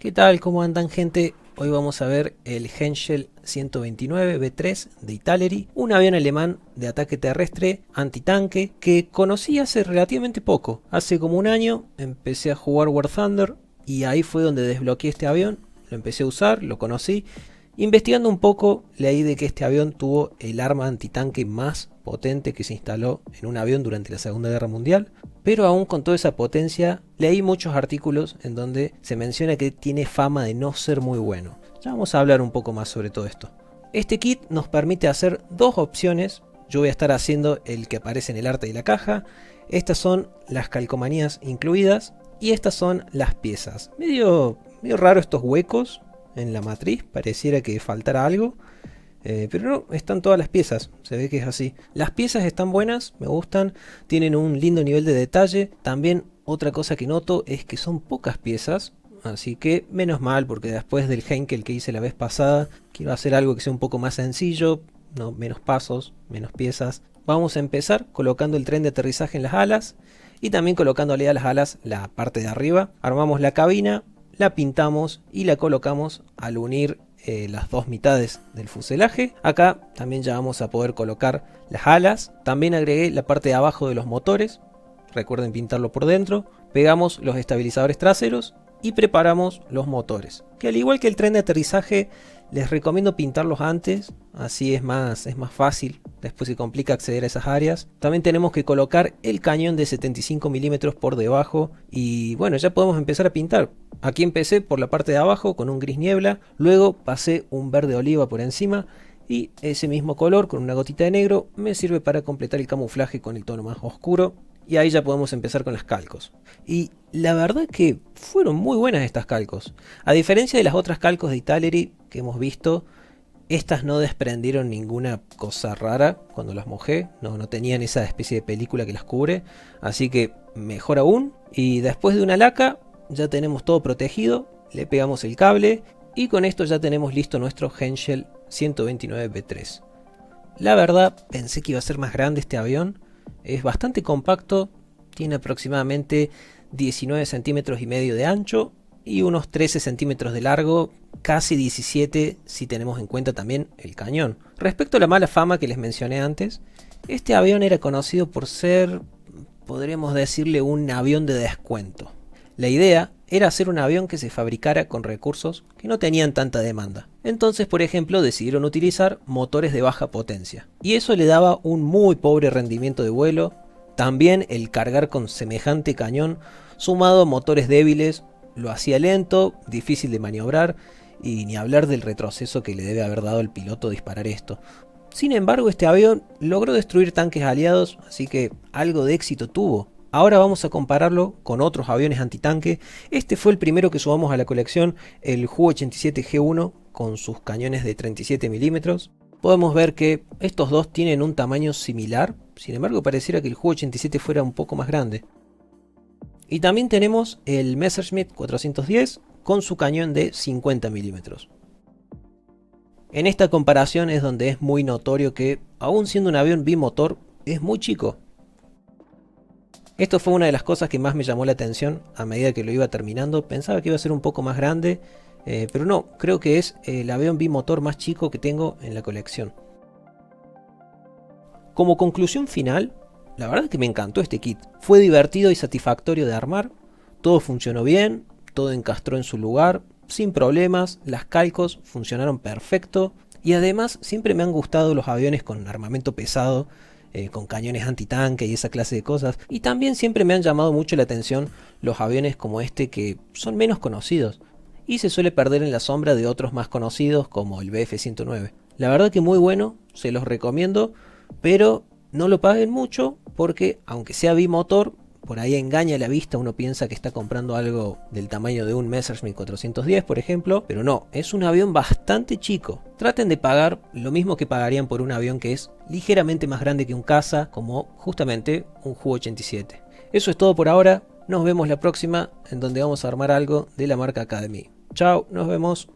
¿Qué tal? ¿Cómo andan, gente? Hoy vamos a ver el Henschel 129 B3 de Italeri, un avión alemán de ataque terrestre antitanque que conocí hace relativamente poco. Hace como un año empecé a jugar War Thunder y ahí fue donde desbloqueé este avión. Lo empecé a usar, lo conocí. Investigando un poco, leí de que este avión tuvo el arma antitanque más potente que se instaló en un avión durante la Segunda Guerra Mundial. Pero aún con toda esa potencia, leí muchos artículos en donde se menciona que tiene fama de no ser muy bueno. Ya vamos a hablar un poco más sobre todo esto. Este kit nos permite hacer dos opciones. Yo voy a estar haciendo el que aparece en el arte de la caja. Estas son las calcomanías incluidas y estas son las piezas. Medio raro estos huecos en la matriz, pareciera que faltara algo. Pero no, están todas las piezas, se ve que es así. Las piezas están buenas, me gustan, tienen un lindo nivel de detalle. También otra cosa que noto es que son pocas piezas, así que menos mal, porque después del Heinkel que hice la vez pasada, quiero hacer algo que sea un poco más sencillo, no, menos pasos, menos piezas. Vamos a empezar colocando el tren de aterrizaje en las alas y también colocándole a las alas la parte de arriba. Armamos la cabina, la pintamos y la colocamos al unir las dos mitades del fuselaje. Acá también ya vamos a poder colocar las alas. También agregué la parte de abajo de los motores. Recuerden pintarlo por dentro. Pegamos los estabilizadores traseros y preparamos los motores, que al igual que el tren de aterrizaje les recomiendo pintarlos antes, así es más fácil, después se complica acceder a esas áreas. También tenemos que colocar el cañón de 75 milímetros por debajo y bueno, ya podemos empezar a pintar. Aquí empecé por la parte de abajo con un gris niebla, luego pasé un verde oliva por encima y ese mismo color con una gotita de negro me sirve para completar el camuflaje con el tono más oscuro. Y ahí ya podemos empezar con las calcos. Y la verdad que fueron muy buenas estas calcos. A diferencia de las otras calcos de Italeri que hemos visto, estas no desprendieron ninguna cosa rara cuando las mojé. No tenían esa especie de película que las cubre. Así que mejor aún. Y después de una laca ya tenemos todo protegido. Le pegamos el cable. Y con esto ya tenemos listo nuestro Henschel 129 B3. La verdad pensé que iba a ser más grande este avión. Es bastante compacto, tiene aproximadamente 19 centímetros y medio de ancho y unos 13 centímetros de largo, casi 17 si tenemos en cuenta también el cañón. Respecto a la mala fama que les mencioné antes, este avión era conocido por ser, podríamos decirle, un avión de descuento. La idea era hacer un avión que se fabricara con recursos que no tenían tanta demanda. Entonces, por ejemplo, decidieron utilizar motores de baja potencia. Y eso le daba un muy pobre rendimiento de vuelo. También el cargar con semejante cañón, sumado a motores débiles, lo hacía lento, difícil de maniobrar, y ni hablar del retroceso que le debe haber dado al piloto disparar esto. Sin embargo, este avión logró destruir tanques aliados, así que algo de éxito tuvo. Ahora vamos a compararlo con otros aviones antitanque. Este fue el primero que sumamos a la colección, el Ju-87 G1 con sus cañones de 37 milímetros. Podemos ver que estos dos tienen un tamaño similar, sin embargo pareciera que el Ju-87 fuera un poco más grande. Y también tenemos el Messerschmitt 410 con su cañón de 50 milímetros. En esta comparación es donde es muy notorio que, aun siendo un avión bimotor, es muy chico. Esto fue una de las cosas que más me llamó la atención a medida que lo iba terminando. Pensaba que iba a ser un poco más grande, pero no, creo que es el avión bimotor más chico que tengo en la colección. Como conclusión final, la verdad es que me encantó este kit. Fue divertido y satisfactorio de armar, todo funcionó bien, todo encastró en su lugar, sin problemas, las calcos funcionaron perfecto y además siempre me han gustado los aviones con armamento pesado, con cañones antitanque y esa clase de cosas. Y también siempre me han llamado mucho la atención los aviones como este que son menos conocidos y se suele perder en la sombra de otros más conocidos como el Bf-109. La verdad que muy bueno, se los recomiendo, pero no lo paguen mucho porque aunque sea bimotor, por ahí engaña la vista, uno piensa que está comprando algo del tamaño de un Messerschmitt 410 por ejemplo, pero no, es un avión bastante chico. Traten de pagar lo mismo que pagarían por un avión que es ligeramente más grande que un caza, como justamente un Ju-87. Eso es todo por ahora, nos vemos la próxima en donde vamos a armar algo de la marca Academy. Chao, nos vemos.